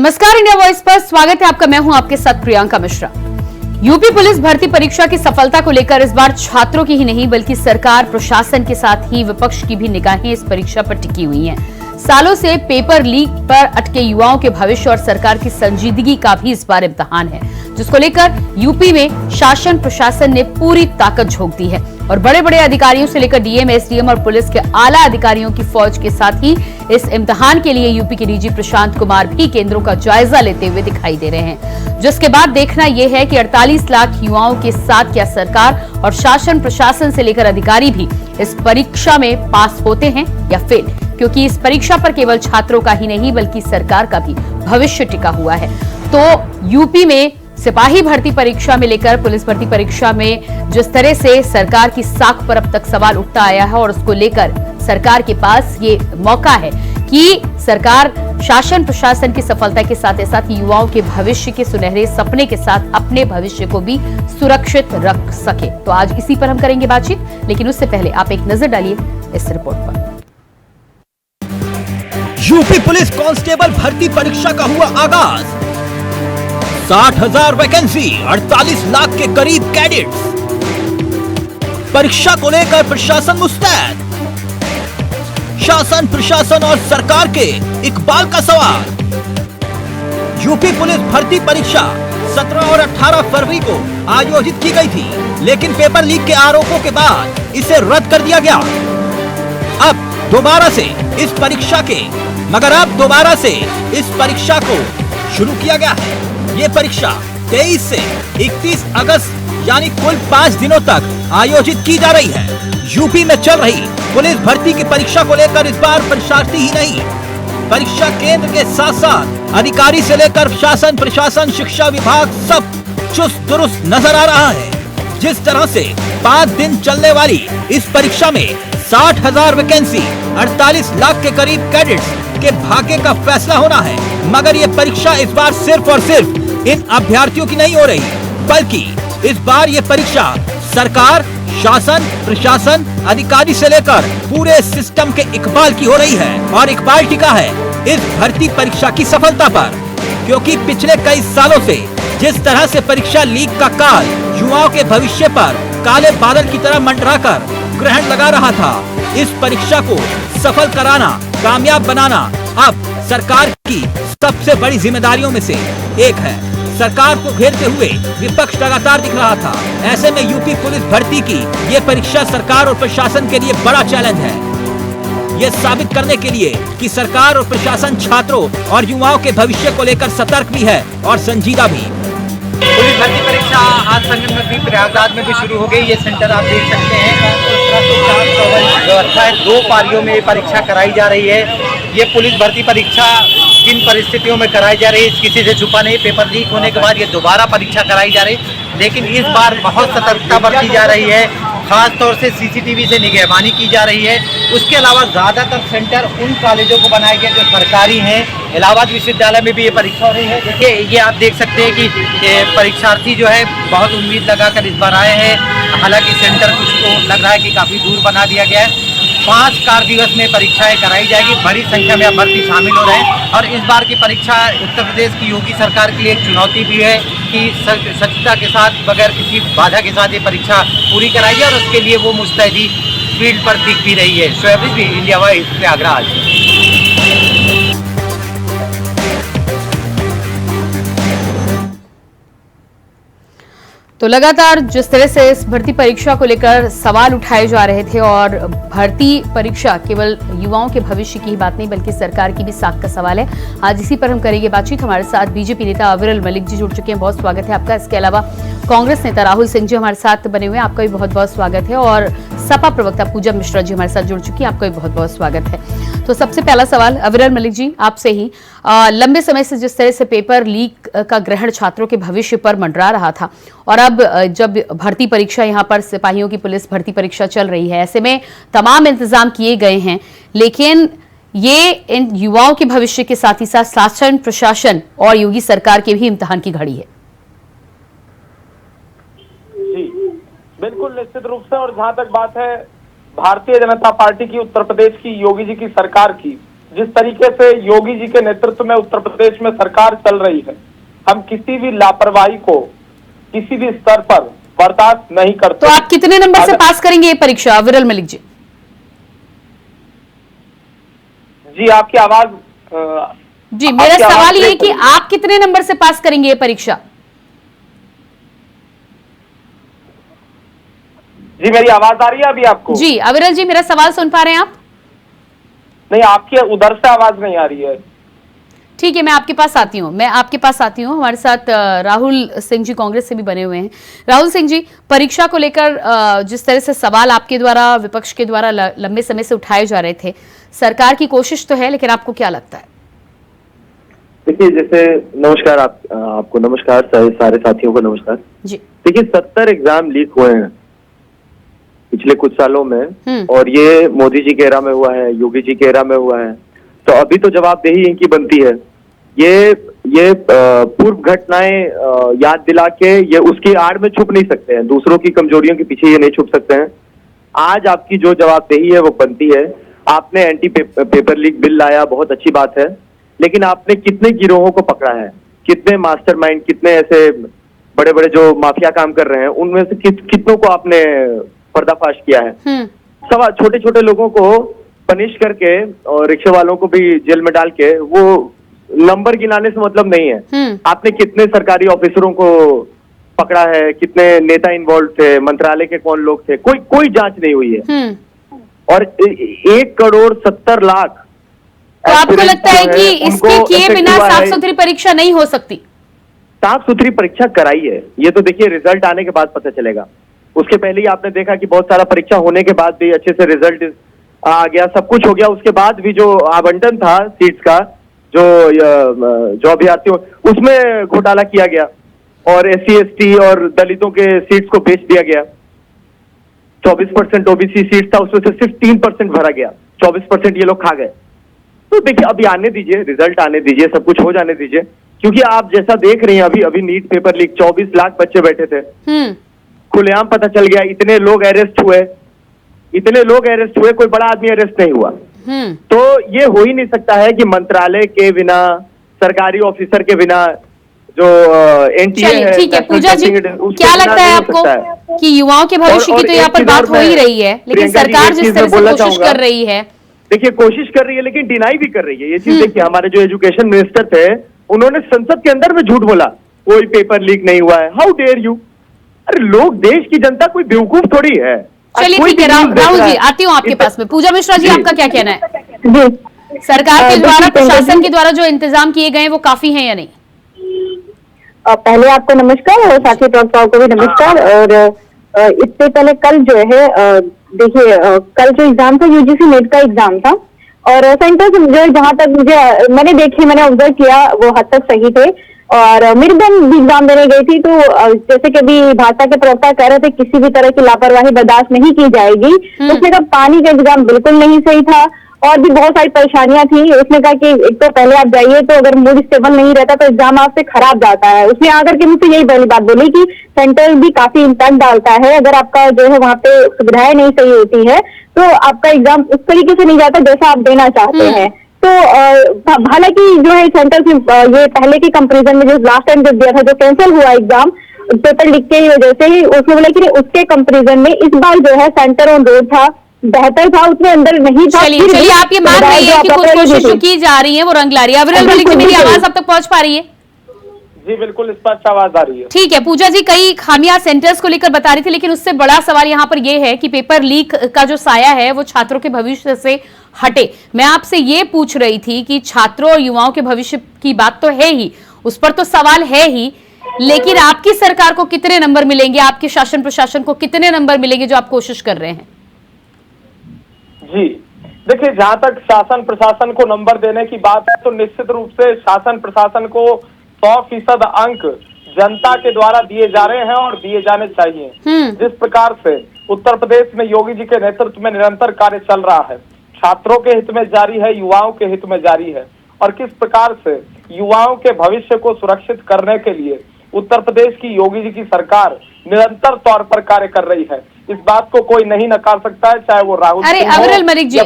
नमस्कार, India voice पर स्वागत है आपका। मैं हूं आपके साथ प्रियंका मिश्रा। यूपी पुलिस भर्ती परीक्षा की सफलता को लेकर इस बार छात्रों की ही नहीं बल्कि सरकार, प्रशासन के साथ ही विपक्ष की भी निगाहें इस परीक्षा पर टिकी हुई हैं। सालों से पेपर लीक पर अटके युवाओं के भविष्य और सरकार की संजीदगी का भी इस बार इम्तिहान है, जिसको लेकर यूपी में शासन प्रशासन ने पूरी ताकत झोंक दी है और बड़े बड़े अधिकारियों से लेकर डीएम, एसडीएम और पुलिस के आला अधिकारियों की फौज के साथ ही इस इम्तिहान के लिए यूपी के डीजी प्रशांत कुमार भी केंद्रों का जायजा लेते हुए दिखाई दे रहे हैं। जिसके बाद देखना यह है कि 48 लाख युवाओं के साथ क्या सरकार और शासन प्रशासन से लेकर अधिकारी भी इस परीक्षा में पास होते हैं या फेल, क्योंकि इस परीक्षा पर केवल छात्रों का ही नहीं बल्कि सरकार का भी भविष्य टिका हुआ है। तो यूपी में सिपाही भर्ती परीक्षा में लेकर पुलिस भर्ती परीक्षा में जिस तरह से सरकार की साख पर अब तक सवाल उठता आया है और उसको लेकर सरकार के पास ये मौका है कि सरकार शासन प्रशासन की सफलता के साथ साथ युवाओं के भविष्य के सुनहरे सपने के साथ अपने भविष्य को भी सुरक्षित रख सके। तो आज इसी पर हम करेंगे बातचीत, लेकिन उससे पहले आप एक नजर डालिए इस रिपोर्ट पर। यूपी पुलिस कांस्टेबल भर्ती परीक्षा का हुआ आगाज। 60,000 वैकेंसी, 48 लाख के करीब कैडेट्स। परीक्षा को लेकर प्रशासन मुस्तैद। शासन प्रशासन और सरकार के इकबाल का सवाल। यूपी पुलिस भर्ती परीक्षा 17 और 18 फरवरी को आयोजित की गई थी, लेकिन पेपर लीक के आरोपों के बाद इसे रद्द कर दिया गया। अब दोबारा से इस परीक्षा को शुरू किया गया है। ये परीक्षा 23 से 31 अगस्त यानी कुल 5 दिनों तक आयोजित की जा रही है। यूपी में चल रही पुलिस भर्ती की परीक्षा को लेकर इस बार परीक्षार्थी ही नहीं, परीक्षा केंद्र के साथ साथ अधिकारी से लेकर शासन प्रशासन, शिक्षा विभाग सब चुस्त दुरुस्त नजर आ रहा है। जिस तरह से 5 दिन चलने वाली इस परीक्षा में 60,000 वैकेंसी, 48 लाख के करीब कैडेट्स के भाग्य का फैसला होना है। मगर ये परीक्षा इस बार सिर्फ और सिर्फ इन अभ्यर्थियों की नहीं हो रही, बल्कि इस बार ये परीक्षा सरकार, शासन प्रशासन, अधिकारी से लेकर पूरे सिस्टम के इकबाल की हो रही है। और इकबाल टिका है इस भर्ती परीक्षा की सफलता पर, क्योंकि पिछले कई सालों से जिस तरह से परीक्षा लीक का काल युवाओं के भविष्य पर काले बादल की तरह मंडराकर ग्रहण लगा रहा था, इस परीक्षा को सफल कराना, कामयाब बनाना अब सरकार की सबसे बड़ी जिम्मेदारियों में से एक है। सरकार को घेरते हुए विपक्ष लगातार दिख रहा था। ऐसे में यूपी पुलिस भर्ती की ये परीक्षा सरकार और प्रशासन के लिए बड़ा चैलेंज है। ये साबित करने के लिए कि सरकार और प्रशासन छात्रों और युवाओं के भविष्य को लेकर सतर्क भी है और संजीदा भी। पुलिस भर्ती परीक्षा आज संगम में भी, प्रयागराज में भी शुरू हो गई। ये सेंटर आप देख सकते हैं। व्यवस्था है, 2 पारियों में ये परीक्षा कराई जा रही है। ये पुलिस भर्ती परीक्षा किन परिस्थितियों में कराई जा रही है किसी से छुपा नहीं। पेपर लीक होने के बाद ये दोबारा परीक्षा कराई जा रही है, लेकिन इस बार बहुत सतर्कता बरती जा रही है। खास तौर से सीसीटीवी से निगरानी की जा रही है। उसके अलावा ज़्यादातर सेंटर उन कॉलेजों को बनाए गए जो सरकारी हैं। इलाहाबाद विश्वविद्यालय में भी ये परीक्षा हो रही है। देखिए, ये आप देख सकते हैं कि परीक्षार्थी जो है बहुत उम्मीद लगाकर इस बार आए हैं। हालांकि सेंटर कुछ को लग रहा है कि काफ़ी दूर बना दिया गया है। 5 कार्य दिवस में परीक्षाएं कराई जाएगी। बड़ी संख्या में अभ्यर्थी शामिल हो रहे हैं और इस बार की परीक्षा उत्तर प्रदेश की योगी सरकार के लिए एक चुनौती भी है कि सच्चता के साथ, बगैर किसी बाधा के साथ ये परीक्षा पूरी कराई जाए, और उसके लिए वो मुस्तैदी फील्ड पर दिख भी रही है। Shoaib Rizvi, India voice, Prayagraj. तो लगातार जिस तरह से इस भर्ती परीक्षा को लेकर सवाल उठाए जा रहे थे और भर्ती परीक्षा केवल युवाओं के भविष्य की ही बात नहीं बल्कि सरकार की भी साख का सवाल है। आज इसी पर हम करेंगे बातचीत। हमारे साथ बीजेपी नेता अविरल मलिक जी जुड़ चुके हैं, बहुत स्वागत है आपका। इसके अलावा कांग्रेस नेता राहुल सिंह जी हमारे साथ बने हुए हैं, आपका भी बहुत बहुत स्वागत है। और सपा प्रवक्ता पूजा मिश्रा जी हमारे साथ जुड़ चुकी है, आपका भी बहुत बहुत स्वागत है। तो सबसे पहला सवाल अविरल मलिक जी आपसे ही, लंबे समय से जिस तरह से पेपर लीक का ग्रहण छात्रों के भविष्य पर मंडरा रहा था और अब जब भर्ती परीक्षा यहाँ पर सिपाहियों की पुलिस भर्ती परीक्षा चल रही है, ऐसे में तमाम इंतजाम किए गए हैं, लेकिन ये इन युवाओं के भविष्य के साथ ही साथ शासन प्रशासन और योगी सरकार के भी इम्तिहान की घड़ी है। जी बिल्कुल, निश्चित रूप से। और जहां तक बात है भारतीय जनता पार्टी की, उत्तर प्रदेश की, योगी जी की सरकार की, जिस तरीके से योगी जी के नेतृत्व में उत्तर प्रदेश में सरकार चल रही है, हम किसी भी लापरवाही को किसी भी स्तर पर बर्दाश्त नहीं करते। तो आप कितने नंबर से पास करेंगे ये परीक्षा, विरल मलिक जी? जी आपकी आवाज जी, मेरा सवाल ये है कि आप कितने नंबर से पास करेंगे ये परीक्षा? जी मेरी आवाज आ रही है अभी आपको? जी अविरल जी, मेरा सवाल सुन पा रहे हैं आप? नहीं, आपकी उधर से आवाज नहीं आ रही है। ठीक है, मैं आपके पास आती हूँ। हमारे साथ राहुल सिंह जी कांग्रेस से भी बने हुए हैं। राहुल सिंह जी, परीक्षा को लेकर जिस तरह से सवाल आपके द्वारा, विपक्ष के द्वारा लंबे समय से उठाए जा रहे थे, सरकार की कोशिश तो है, लेकिन आपको क्या लगता है? देखिए, जैसे नमस्कार, आपको नमस्कार, सारे साथियों को नमस्कार जी। देखिए, 70 एग्जाम लीक हुए हैं पिछले कुछ सालों में, और ये मोदी जी के एरा में हुआ है, योगी जी के एरा में हुआ है, तो अभी तो जवाबदेही इनकी बनती है। ये पूर्व घटनाएं याद दिला के ये उसकी आड़ में छुप नहीं सकते हैं, दूसरों की कमजोरियों के पीछे ये नहीं छुप सकते हैं। आज आपकी जो जवाबदेही है वो बनती है। आपने एंटी पेपर लीक बिल लाया, बहुत अच्छी बात है, लेकिन आपने कितने गिरोहों को पकड़ा है, कितने मास्टरमाइंड, कितने ऐसे बड़े बड़े जो माफिया काम कर रहे हैं, उनमें से कितनों को आपने पर्दाफाश किया है? सब छोटे छोटे लोगों को पनिश करके और रिक्शे वालों को भी जेल में डाल के वो नंबर गिनाने से मतलब नहीं है। आपने कितने सरकारी ऑफिसरों को पकड़ा है, कितने नेता इन्वॉल्व थे, मंत्रालय के कौन लोग थे, कोई जांच नहीं हुई है। और 1,70,00,000 तो आपको लगता है कि इसके किए बिना साफ सुथरी परीक्षा नहीं हो सकती? साफ सुथरी परीक्षा कराई है, ये तो देखिए रिजल्ट आने के बाद पता चलेगा। उसके पहले ही आपने देखा कि बहुत सारा परीक्षा होने के बाद भी अच्छे से रिजल्ट आ गया, सब कुछ हो गया, उसके बाद भी जो आवंटन था सीट्स का, जो अभ्यर्थियों, उसमें घोटाला किया गया और SC ST और दलितों के सीट्स को बेच दिया गया। 24% OBC सीट था, उसमें से सिर्फ 3% भरा गया, 24% ये लोग खा गए। तो देखिए, अभी आने दीजिए, रिजल्ट आने दीजिए, सब कुछ हो जाने दीजिए, क्योंकि आप जैसा देख रही हैं अभी नीट पेपर लीक, 24 लाख बच्चे बैठे थे, खुलेआम पता चल गया, इतने लोग अरेस्ट हुए, कोई बड़ा आदमी अरेस्ट नहीं हुआ। तो ये हो ही नहीं सकता है कि मंत्रालय के बिना, सरकारी ऑफिसर के बिना, जो NTA है, ठीक है पूजा जी, क्या लगता है आपको कि युवाओं के भविष्य की तो यहाँ पर बात हो ही रही है, लेकिन सरकार जिस तरह से कोशिश कर रही है, देखिए कोशिश कर रही है लेकिन डिनाई भी कर रही है ये चीज। देखिए, हमारे जो एजुकेशन मिनिस्टर थे, उन्होंने संसद के अंदर में झूठ बोला, कोई पेपर लीक नहीं हुआ है। How dare you! अरे लोग, देश की जनता कोई बेवकूफ थोड़ी है। चलिए ठीक है, राहुल जी आती हूँ आपके पास में। पूजा मिश्रा जी, आपका क्या कहना है? सरकार के द्वारा, प्रशासन के द्वारा जो इंतजाम किए गए वो काफी हैं या नहीं? पहले आपको नमस्कार और साथी प्रवक्ताओं को भी नमस्कार। और इससे पहले कल जो है, देखिए कल जो एग्जाम था UGC नेट का एग्जाम था, और सेंटर जो जहां तक मैंने ऑब्जर्व किया वो हद तक सही थे। और मेरी बहन भी एग्जाम देने गई थी, तो जैसे कि अभी भाजपा के प्रवक्ता कह रहे थे किसी भी तरह की लापरवाही बर्दाश्त नहीं की जाएगी, उसने कहा पानी का एग्जाम बिल्कुल नहीं सही था, और भी बहुत सारी परेशानियां थी। उसने कहा कि एक तो पहले आप जाइए, तो अगर मूड स्टेबल नहीं रहता तो एग्जाम आपसे खराब जाता है। उसने आकर के मुझसे यही पहली बात बोली कि सेंटर भी काफी इम्पैक्ट डालता है, अगर आपका जो है वहाँ पे सुविधाएं नहीं सही होती है तो आपका एग्जाम उस तरीके से नहीं जाता जैसा आप देना चाहते हैं। तो हालांकि जो है सेंटर ये पहले के कंपेरिजन में जो लास्ट टाइम जब दिया था, जो कैंसिल हुआ एग्जाम पेपर लीक की वजह से, उसने बोला कि उसके कंपेरिजन में इस बार जो है सेंटर ऑन रोड था, बेहतर था, उसमें अंदर नहीं था। चलिए आप ये मान रही है कि कुछ कोशिश की जा रही है वो रंग ला रही है। अविरल मलिक जी, मेरी आवाज अब तक पहुंच पा रही है? जी बिल्कुल स्पष्ट आवाज आ रही है। ठीक है, पूजा जी कई खामियां सेंटर्स को लेकर बता रही थी, लेकिन उससे बड़ा सवाल यहाँ पर यह है कि पेपर लीक का जो साया है वो छात्रों के भविष्य से हटे। मैं आपसे ये पूछ रही थी कि छात्रों और युवाओं के भविष्य की बात तो है ही, उस पर तो सवाल है ही, लेकिन आपकी सरकार को कितने नंबर मिलेंगे, आपके शासन प्रशासन को कितने नंबर मिलेंगे जो आप कोशिश कर रहे हैं? जी देखिए, जहां तक शासन प्रशासन को नंबर देने की बात है, तो निश्चित रूप से शासन प्रशासन को 100% अंक जनता के द्वारा दिए जा रहे हैं और दिए जाने चाहिए। जिस प्रकार से उत्तर प्रदेश में योगी जी के नेतृत्व में निरंतर कार्य चल रहा है, छात्रों के हित में जारी है, युवाओं के हित में जारी है, और किस प्रकार से युवाओं के भविष्य को सुरक्षित करने के लिए उत्तर प्रदेश की योगी जी की सरकार निरंतर तौर पर कार्य कर रही है। इस बात को कोई नहीं नकार सकता है, चाहे वो राहुल। अरे अविरल मलिक जी,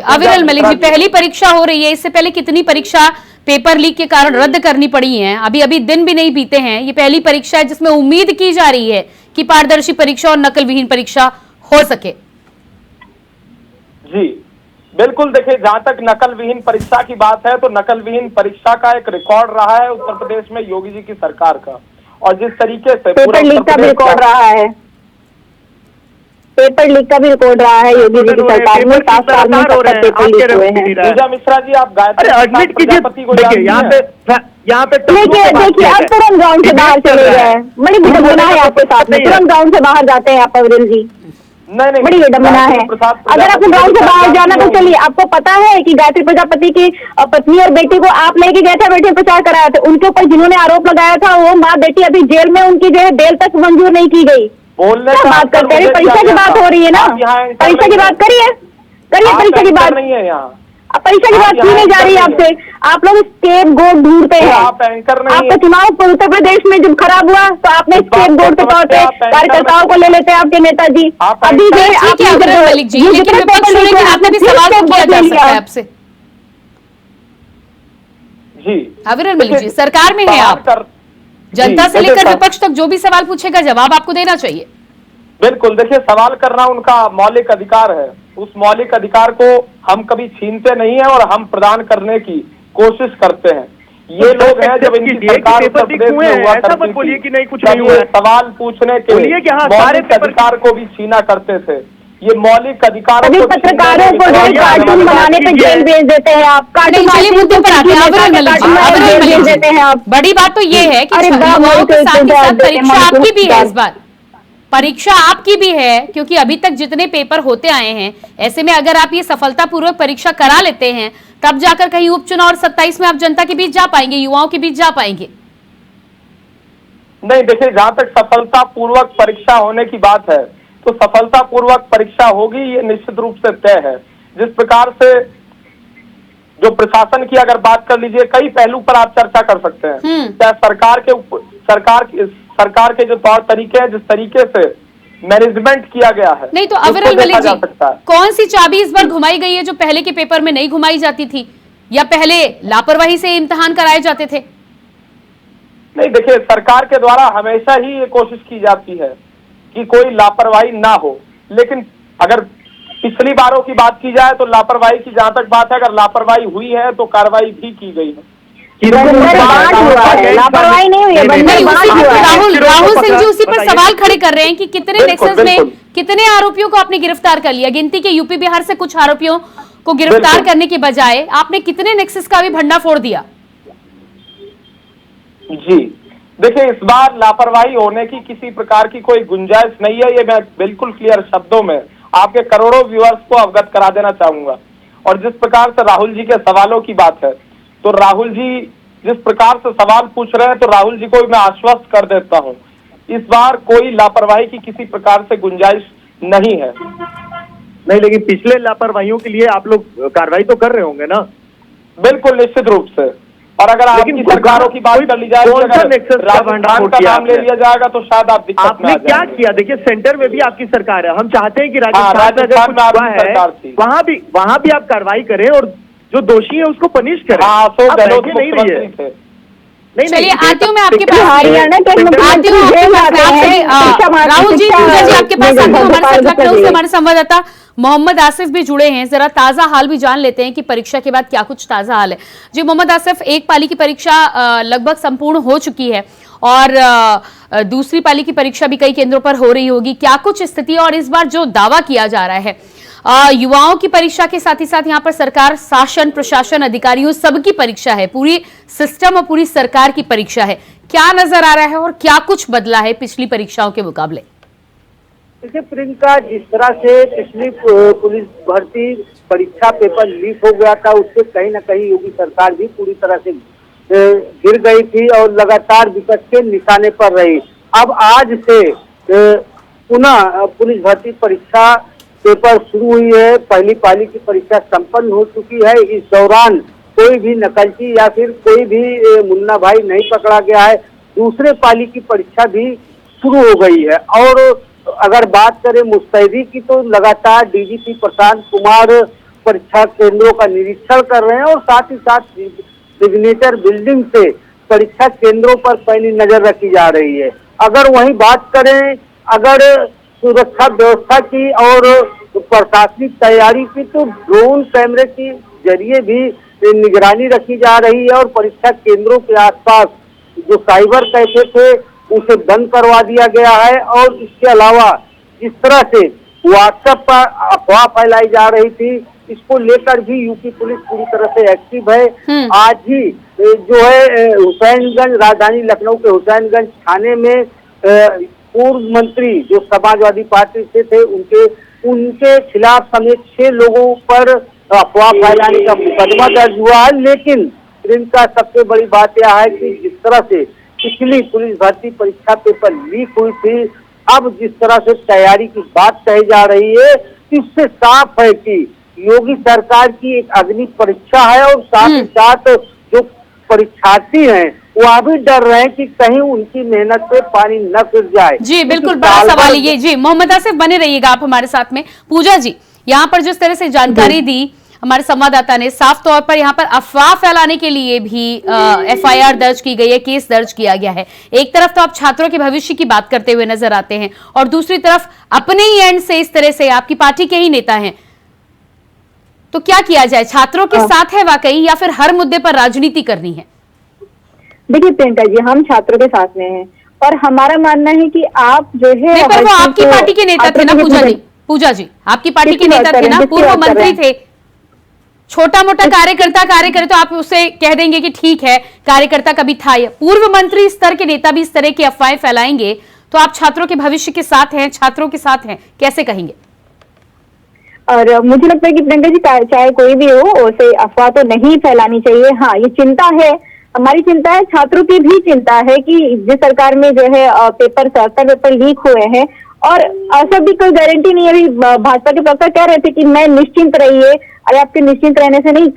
पहली परीक्षा हो रही है, इससे पहले कितनी परीक्षा पेपर लीक के कारण रद्द करनी पड़ी है। अभी अभी दिन भी नहीं बीते हैं, ये पहली परीक्षा है जिसमें उम्मीद की जा रही है कि पारदर्शी परीक्षा और नकल विहीन परीक्षा हो सके। जी बिल्कुल, देखिए जहां तक नकल विहीन परीक्षा की बात है तो नकल विहीन परीक्षा का एक रिकॉर्ड रहा है उत्तर प्रदेश में योगी जी की सरकार का, और जिस तरीके से पेपर लीक का भी रिकॉर्ड रहा है, पेपर लीक का भी रिकॉर्ड रहा है योगी जी की सरकार में, 7 साल में पेपर लीक हुए हैं। पूजा मिश्रा जी, आप गायत्री प्रजापति को यहाँ पे देखिए अब तुरंत ग्राउंड से बाहर चले गए, बड़ी विडम्बना है आपके साथ में, तुरंत ग्राउंड से बाहर जाते हैं आप अविरल जी, नहीं बड़ी विडम्बना है। अगर आपको ग्राउंड से बाहर जाना तो चलिए, आपको पता है कि गायत्री प्रजापति की पत्नी और बेटी को आप लेके गए थे, बेटे प्रचार कराया था, उनके ऊपर जिन्होंने आरोप लगाया था वो माँ बेटी अभी जेल में, उनकी जो है बेल तक मंजूर नहीं की गई। बोलने क्या बात करते हैं, परीक्षा की बात हो रही है ना, परीक्षा की बात करिए परीक्षा की बात नहीं है यहाँ, परीक्षा की बात की नहीं जा रही है आपसे। आप लोग स्केप गोड ढूंढते हैं, आप एंकर नहीं आपका चुनाव उत्तर प्रदेश में जब खराब हुआ तो आपने स्केप गोड के तौर पे कार्यकर्ताओं को ले लेते हैं आपके नेताजी। अभी जो है आपने आपसे जी अविरल मलिक जी, सरकार में है आप, जनता से लेकर विपक्ष तक जो भी सवाल पूछेगा जवाब आपको देना चाहिए। बिल्कुल, देखिए सवाल करना उनका मौलिक अधिकार है, उस मौलिक अधिकार को हम कभी छीनते नहीं है और हम प्रदान करने की कोशिश करते हैं। ये लोग हैं जब इनकी सरकार उत्तर प्रदेश में हुआ करती थी, सवाल पूछने के मौलिक अधिकार को भी छीना करते थे। ये मौलिक अधिकारों को पत्रकारों को कार्टून बनाने पे जेल भेज देते हैं आप, चलिए मुद्दे पर आते हैं आप। बड़ी बात तो ये है कि युवाओं के साथ ही साथ परीक्षा आपकी भी है, इस बार परीक्षा आपकी भी है, क्योंकि अभी तक जितने पेपर होते आए हैं, ऐसे में अगर आप ये सफलतापूर्वक परीक्षा करा लेते हैं तब जाकर कहीं उपचुनाव और 27 में आप जनता के बीच जा पाएंगे, युवाओं के बीच जा पाएंगे। नहीं, देखिए जहां तक सफलतापूर्वक परीक्षा होने की बात है तो सफलतापूर्वक परीक्षा होगी, ये निश्चित रूप से तय है। जिस प्रकार से जो प्रशासन की अगर बात कर लीजिए, कई पहलू पर आप चर्चा कर सकते हैं, चाहे सरकार के जो तौर तरीके हैं, जिस तरीके से मैनेजमेंट किया गया है। नहीं तो अविरल मलिक जी, कौन सी चाबी इस बार घुमाई गई है जो पहले के पेपर में नहीं घुमाई जाती थी, या पहले लापरवाही से इम्तिहान कराए जाते थे? नहीं, देखिए सरकार के द्वारा हमेशा ही ये कोशिश की जाती है कि कोई लापरवाही ना हो, लेकिन अगर पिछली बारों की बात की जाए तो लापरवाही की जहां तक बात है, अगर लापरवाही हुई है तो कार्रवाई भी की गई है। लापरवाही नहीं हुई है। राहुल सिंह जी उसी पर सवाल खड़े कर रहे हैं कि कितने नेक्सस में कितने आरोपियों को आपने गिरफ्तार कर लिया, गिनती के यूपी बिहार से कुछ आरोपियों को गिरफ्तार करने के बजाय आपने कितने नेक्सस का भी भंडाफोड़ दिया? जी देखिए, इस बार लापरवाही होने की किसी प्रकार की कोई गुंजाइश नहीं है, ये मैं बिल्कुल क्लियर शब्दों में आपके करोड़ों व्यूअर्स को अवगत करा देना चाहूंगा। और जिस प्रकार से राहुल जी के सवालों की बात है, तो राहुल जी जिस प्रकार से सवाल पूछ रहे हैं, तो राहुल जी को मैं आश्वस्त कर देता हूं, इस बार कोई लापरवाही की किसी प्रकार से गुंजाइश नहीं है। नहीं, लेकिन पिछले लापरवाहियों के लिए आप लोग कार्रवाई तो कर रहे होंगे ना? बिल्कुल, निश्चित रूप से। और अगर आपकी सरकारों की बात कर ली जाए, राजस्थान का नाम ले लिया जाएगा तो शायद आप दिक्कत में आ जाएंगे। क्या किया? देखिए सेंटर में भी आपकी सरकार है, हम चाहते हैं कि राजस्थान में सरकार थी, वहाँ भी आप कार्रवाई करें और जो दोषी है उसको पनिश करें। अशोक गहलोत मुख्यमंत्री थे। चलिए आती हूँ मैं आपके पास, राहुल जी आपके पास हमारे संवाददाता मोहम्मद आसिफ भी जुड़े हैं, जरा ताजा हाल भी जान लेते हैं कि परीक्षा के बाद क्या कुछ ताजा हाल है। जी मोहम्मद आसिफ, एक पाली की परीक्षा लगभग संपूर्ण हो चुकी है और दूसरी पाली की परीक्षा भी कई केंद्रों पर हो रही होगी, क्या कुछ स्थिति? और इस बार जो दावा किया जा रहा है युवाओं की परीक्षा के साथ ही साथ यहाँ पर सरकार, शासन, प्रशासन, अधिकारियों सबकी परीक्षा है, पूरी सिस्टम और पूरी सरकार की परीक्षा है, क्या नजर आ रहा है और क्या कुछ बदला है पिछली परीक्षाओं के मुकाबले? देखिए प्रियंका, जिस तरह से पिछली पुलिस भर्ती परीक्षा पेपर लीक हो गया था, उससे कहीं न कहीं योगी सरकार भी पूरी तरह से गिर गई थी और लगातार विपक्ष के निशाने पर रही। अब आज से पुनः पुलिस भर्ती परीक्षा पेपर शुरू हुई है, पहली पाली की परीक्षा संपन्न हो चुकी है। इस दौरान कोई भी नकलची या फिर कोई भी मुन्ना भाई नहीं पकड़ा गया है। दूसरे पाली की परीक्षा भी शुरू हो गई है और अगर बात करें मुस्तैदी की तो लगातार डीजीपी प्रशांत कुमार परीक्षा केंद्रों का निरीक्षण कर रहे हैं और साथ ही साथ सिग्नेचर बिल्डिंग से परीक्षा केंद्रों पर पैनी नजर रखी जा रही है। अगर वहीं बात करें अगर सुरक्षा व्यवस्था की और प्रशासनिक तैयारी की तो ड्रोन कैमरे के जरिए भी निगरानी रखी जा रही है और परीक्षा केंद्रों के आसपास जो साइबर कैफे थे उसे बंद करवा दिया गया है। और इसके अलावा जिस तरह से व्हाट्सएप पर अफवाह फैलाई जा रही थी इसको लेकर भी यूपी पुलिस पूरी तरह से एक्टिव है। आज ही जो है हुसैनगंज राजधानी लखनऊ के हुसैनगंज थाने में पूर्व मंत्री जो समाजवादी पार्टी से थे उनके खिलाफ समेत 6 लोगों पर अफवाह फैलाने का मुकदमा दर्ज हुआ है। लेकिन इनका सबसे बड़ी बात यह है कि जिस तरह से पिछली पुलिस भर्ती परीक्षा पेपर लीक हुई थी, अब जिस तरह से तैयारी की बात कही जा रही है इससे साफ है कि योगी सरकार की एक अग्नि परीक्षा है और साथ ही साथ जो परीक्षार्थी हैं वो अभी डर रहे हैं कि कहीं उनकी मेहनत पे पानी न फिर जाए। जी बिल्कुल, बड़ा सवाल ये। जी मोहम्मद आसिफ बने रहिएगा आप हमारे साथ में। पूजा जी, यहाँ पर जिस तरह से जानकारी दी हमारे संवाददाता ने, साफ तौर पर यहाँ पर अफवाह फैलाने के लिए भी एफआईआर दर्ज की गई है, केस दर्ज किया गया है। एक तरफ तो आप छात्रों के भविष्य की बात करते हुए नजर आते हैं और दूसरी तरफ अपने ही एंड से इस तरह से आपकी पार्टी के ही नेता हैं, तो क्या किया जाए? छात्रों के साथ है वाकई या फिर हर मुद्दे पर राजनीति करनी है? देखिए प्रियंका जी, हम छात्रों के साथ में हैं और हमारा मानना है कि आप जो है पर वो आपकी पार्टी के नेता थे ना पूजा जी आपकी पार्टी के नेता थे ना, पूर्व मंत्री थे। छोटा मोटा कार्यकर्ता कार्य करे तो आप उसे कह देंगे कि ठीक है कार्यकर्ता कभी था। पूर्व मंत्री स्तर के नेता भी इस तरह की अफवाहें फैलाएंगे तो आप छात्रों के भविष्य के साथ हैं, छात्रों के साथ हैं, कैसे कहेंगे? और मुझे लगता है कि प्रियंका जी चाहे कोई भी हो उसे अफवाह तो नहीं फैलानी चाहिए। हाँ, ये चिंता है, हमारी चिंता है, छात्रों की भी चिंता है कि जिस सरकार में जो है पेपर लीक हुए हैं और ऐसा भी कोई गारंटी नहीं है। अभी भाजपा के प्रवक्ता कह रहे थे कि मैं निश्चिंत रहिए, अरे आपके निश्चिंत रहने से नहीं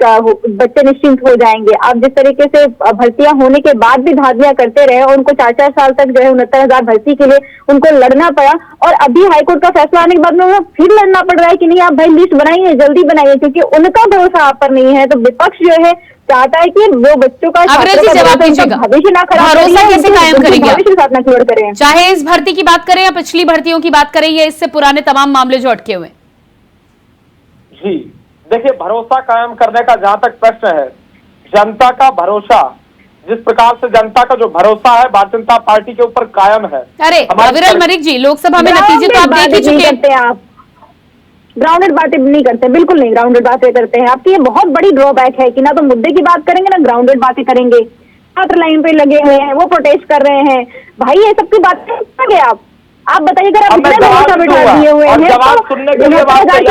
बच्चे निश्चिंत हो जाएंगे। आप जिस तरीके से भर्तियां होने के बाद भी धांधलियां करते रहे और उनको 4-4 साल तक जो है 69,000 भर्ती के लिए उनको लड़ना पड़ा और अभी हाईकोर्ट का फैसला आने के बाद में फिर लड़ना पड़ रहा है कि नहीं आप भाई लिस्ट बनाइए, जल्दी बनाइए, क्योंकि उनका भरोसा आप पर नहीं है। तो विपक्ष जो है चाहता है कि वो बच्चों का भविष्य ना खराब भरोसा कैसे कायम करेंगे, भविष्य साथ ना क्लियर करें। चाहे इस भर्ती की बात करें या पिछली भर्तियों की बात करें या इससे पुराने तमाम मामले जो अटके हुए। जी देखिए, भरोसा कायम करने का जहां तक प्रश्न है, जनता का भरोसा, जिस प्रकार से जनता का जो भरोसा है भारतीय जनता पार्टी के ऊपर कायम है। अरे विरल मलिक जी, लोकसभा में नतीजे तो आप देख ही चुके हैं। आप ग्राउंडेड बातें नहीं करते, बिल्कुल नहीं ग्राउंडेड बातें करते हैं। आपकी ये बहुत बड़ी ड्रॉबैक है कि ना तो मुद्दे की बात करेंगे ना ग्राउंडेड बातें करेंगे। छात्र लाइन पे लगे हुए हैं, वो प्रोटेस्ट कर रहे हैं, भाई ये सबकी बातें करेंगे आप बताइए। अगर आप भरोसा बिठा दिए हुए हैं तो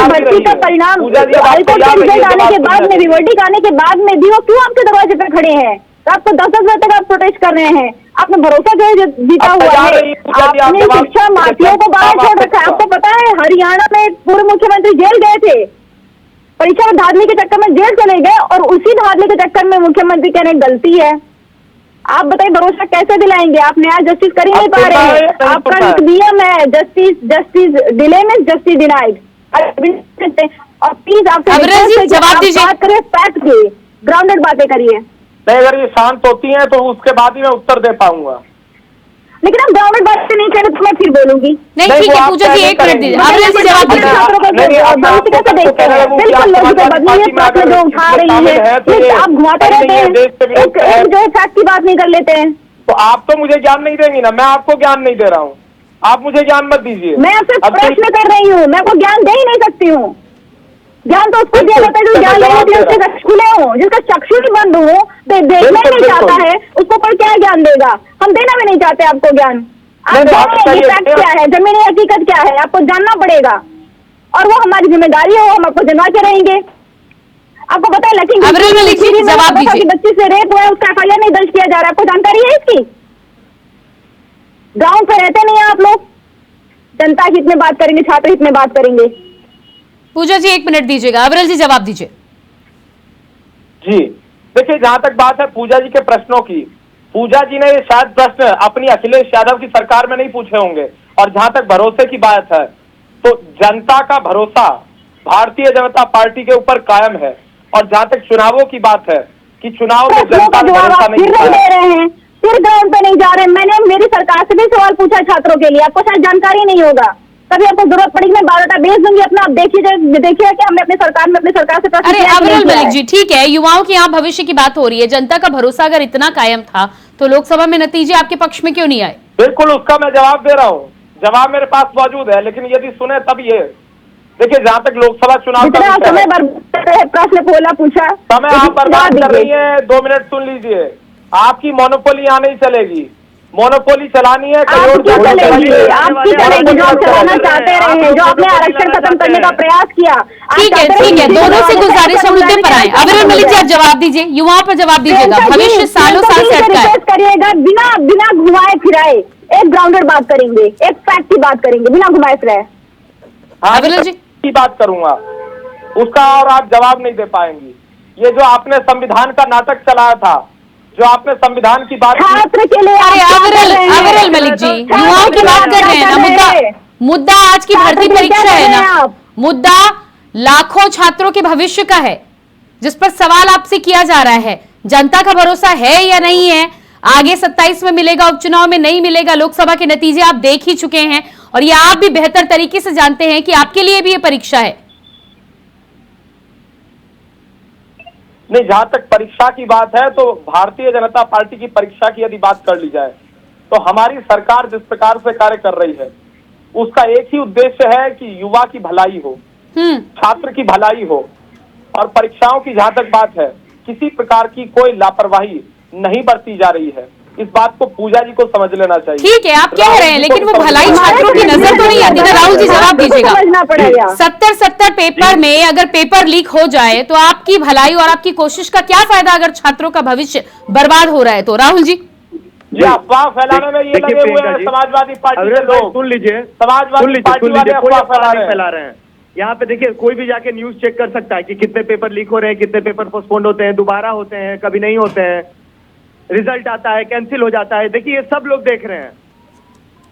भर्ती का परिणाम हाईकोर्ट का रिजल्ट आने के बाद में भी, वर्डिक्ट आने के बाद में भी वो क्यों आपके दरवाजे पे खड़े हैं? आपको 10-10 बजे तक आप प्रोटेस्ट कर रहे हैं। आपने भरोसा जो है जीता हुआ है, आपने शिक्षा माफियाओं को बाहर छोड़ रखा है। आपको पता है हरियाणा में पूर्व मुख्यमंत्री जेल गए थे, परीक्षा में धांधली के चक्कर में जेल चले गए और उसी धांधली के चक्कर में मुख्यमंत्री कहने गलती है। आप बताइए भरोसा कैसे दिलाएंगे? आप न्याय जस्टिस कर ही नहीं पा रहे हैं। आपका नियम है जस्टिस डिले में जस्टिस डिनाइड। और प्लीज आपसे जवाब दीजिए, बात करें फैक्ट की, ग्राउंडेड बातें करिए। नहीं, अगर ये शांत होती हैं तो उसके बाद ही मैं उत्तर दे पाऊंगा, लेकिन हम ग्राउंडेड बातें नहीं करें तो मैं फिर बोलूंगी। नहीं ठीक है पूजा जी, 1 मिनट दीजिए, जवाब दीजिए। बिल्कुल लॉजिकल बदलिए, बात जो उठा रही है आप घुमाते रहते हैं, एक जो है फैक्ट की बात नहीं कर लेते हैं। तो आप तो मुझे ज्ञान नहीं देंगी ना, मैं आपको ज्ञान नहीं दे रहा हूँ, आप मुझे ज्ञान मत दीजिए। मैं आपसे प्रश्न कर रही हूँ, मैं आपको ज्ञान दे ही नहीं सकती हूँ। ज्ञान तो उसको दिया जाता है जो ज्ञान लेने के लिए उसके चक्षु खुले हो, जिसका चक्षु ही बंद हो, देखना ही नहीं चाहता है, उसको पर क्या ज्ञान देगा? हम देना भी नहीं चाहते आपको ज्ञान। आप फैक्ट क्या है, जमीनी हकीकत क्या है, आपको जानना पड़ेगा और वो हमारी जिम्मेदारी है, वो हम आपको जनवा के रहेंगे। आपको पता है लखीमपुर बच्ची से रेप हुआ है, उसका FIR नहीं दर्ज किया जा रहा है, आपको जानकारी है इसकी? ग्राउंड पे रहते नहीं है आप लोग, जनता हित में बात करेंगे, छात्र हित में बात करेंगे। पूजा जी 1 मिनट दीजिएगा, अविरल जी जवाब दीजिए। जी देखिए, जहां तक बात है पूजा जी के प्रश्नों की, पूजा जी ने ये शायद प्रश्न अपनी अखिलेश यादव की सरकार में नहीं पूछे होंगे। और जहां तक भरोसे की बात है, तो जनता का भरोसा भारतीय जनता पार्टी के ऊपर कायम है। और जहां तक चुनावों की बात है कि चुनाव में जनता ने भरोसा नहीं दे रहे हैं, फिर ग्राउंड पे नहीं जा रहे। मैंने मेरी सरकार से भी सवाल पूछा छात्रों के लिए, आपको शायद जानकारी नहीं होगा, कभी आपको जरूरत पड़ेगी मैं बायोडाटा भेज दूंगी अपना, आप देखिए कि हमने अपनी सरकार से प्रश्न अरे किया कि नहीं अविरल किया मलिक है। जी, ठीक है, युवाओं के यहाँ भविष्य की बात हो रही है। जनता का भरोसा अगर इतना कायम था तो लोकसभा में नतीजे आपके पक्ष में क्यों नहीं आए? बिल्कुल, उसका मैं जवाब दे रहा हूँ, जवाब मेरे पास मौजूद है, लेकिन यदि सुने तब ये देखिए, जहाँ तक लोकसभा चुनाव का समय प्रश्न बोला पूछा, समय आप बर्बाद कर रही है। 2 मिनट सुन लीजिए, आपकी मोनोपोली यहाँ नहीं चलेगी, मोनोपोली चलानी है आपकी चलेगी, आपकी चलेगी जो आप चलाना चाहते रहे, जो आपने आरक्षण खत्म करने का प्रयास किया। ठीक है, दोनों से गुजारिश है, मुद्दे पर आए। अविरल मलिक जी, आप जवाब दीजिए, युवाओं पर जवाब दीजिएगा, भविष्य सालों साल से अटका है। करिएगा बिना घुमाए फिराए, एक ग्राउंडेड बात करेंगे, एक फैक्ट की बात करेंगे, बिना घुमाए फिराए। अविरल जी की बात करूंगा उसका, और आप जवाब नहीं दे पाएंगी। ये जो आपने संविधान का नाटक चलाया था, जो आपने संविधान की बात छात्र के लिए, अरे अविरल मलिक जी, युवाओं की बात कर रहे हैं ना, मुद्दा आज की भर्ती परीक्षा है ना, मुद्दा लाखों छात्रों के भविष्य का है, जिस पर सवाल आपसे किया जा रहा है। जनता का भरोसा है या नहीं है? आगे 27 में मिलेगा, उपचुनाव में नहीं मिलेगा। लोकसभा के नतीजे आप देख ही चुके हैं और ये आप भी बेहतर तरीके से जानते हैं कि आपके लिए भी ये परीक्षा है। नहीं, जहां तक परीक्षा की बात है तो भारतीय जनता पार्टी की परीक्षा की यदि बात कर ली जाए तो हमारी सरकार जिस प्रकार से कार्य कर रही है उसका एक ही उद्देश्य है कि युवा की भलाई हो, छात्र की भलाई हो। और परीक्षाओं की जहां तक बात है, किसी प्रकार की कोई लापरवाही नहीं बरती जा रही है। इस बात को पूजा जी को समझ लेना चाहिए। ठीक है, आप कह रहे हैं, लेकिन वो भलाई छात्रों की नजर तो नहीं आती ना। राहुल जी, जवाब दीजिएगा। 70 पेपर में अगर पेपर लीक हो जाए तो आपकी भलाई और आपकी कोशिश का क्या फायदा अगर छात्रों का भविष्य बर्बाद हो रहा है तो? राहुल जी, अफवाह फैलाने में ये लगे हुए हैं समाजवादी पार्टी के लोग। सुन लीजिए, समाजवादी पार्टी वाले अफवाह फैला रहे हैं। यहाँ पे देखिए, कोई भी जाके न्यूज चेक कर सकता है कि कितने पेपर लीक हो रहे हैं, कितने पेपर पोस्टपोन्ड होते हैं, दोबारा होते हैं, कभी नहीं होते हैं, रिजल्ट आता है, कैंसिल हो जाता है। देखिए, ये सब लोग देख रहे हैं,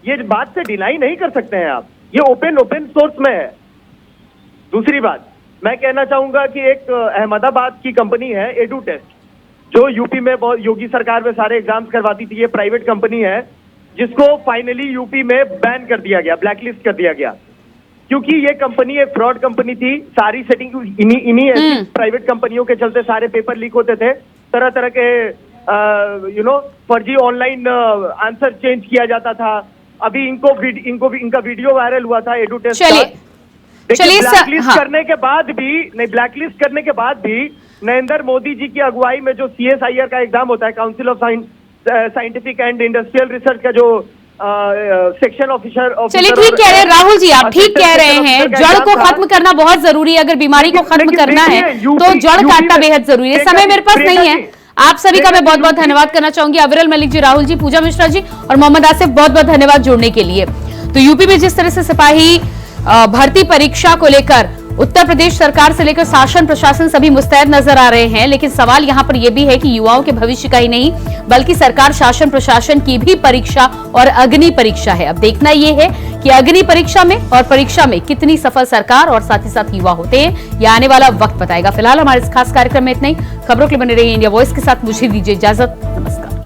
ये बात से डिनाई नहीं कर सकते हैं आप, ये ओपन सोर्स में है। दूसरी बात मैं कहना चाहूंगा कि एक अहमदाबाद की कंपनी है एडू टेस्ट, जो यूपी में बहुत योगी सरकार में सारे एग्जाम्स करवाती थी। ये प्राइवेट कंपनी है जिसको फाइनली यूपी में बैन कर दिया गया, ब्लैकलिस्ट कर दिया गया, क्योंकि ये कंपनी एक फ्रॉड कंपनी थी। सारी सेटिंग इन्हीं ऐसी प्राइवेट कंपनियों के चलते सारे पेपर लीक होते थे, तरह तरह के फर्जी ऑनलाइन आंसर चेंज किया जाता था। अभी इनका वीडियो वायरल हुआ था एडू टेस्ट का। चलिए, ब्लैकलिस्ट करने के बाद भी नरेंद्र मोदी जी की अगुवाई में जो CSIR का एग्जाम होता है, council of scientific and industrial research का जो सेक्शन ऑफिसर। चलिए, ठीक कह रहे हैं राहुल जी, आप ठीक कह रहे हैं। जड़ को खत्म करना बहुत जरूरी है। अगर बीमारी को खत्म करना है तो जड़ काटना बेहद जरूरी है। समय मेरे पास नहीं है। आप सभी का मैं बहुत बहुत धन्यवाद करना चाहूंगी। अविरल मलिक जी, राहुल जी, पूजा मिश्रा जी और मोहम्मद आसिफ, बहुत बहुत धन्यवाद जुड़ने के लिए। तो यूपी में जिस तरह से सिपाही भर्ती परीक्षा को लेकर उत्तर प्रदेश सरकार से लेकर शासन प्रशासन सभी मुस्तैद नजर आ रहे हैं, लेकिन सवाल यहां पर यह भी है कि युवाओं के भविष्य का ही नहीं बल्कि सरकार शासन प्रशासन की भी परीक्षा और अग्नि परीक्षा है। अब देखना यह है कि अग्नि परीक्षा में और परीक्षा में कितनी सफल सरकार और साथ ही साथ युवा होते हैं, यह आने वाला वक्त बताएगा। फिलहाल हमारे इस खास कार्यक्रम में इतना ही। खबरों के लिए बने रहिए इंडिया वॉइस के साथ। मुझे दीजिए इजाजत। नमस्कार।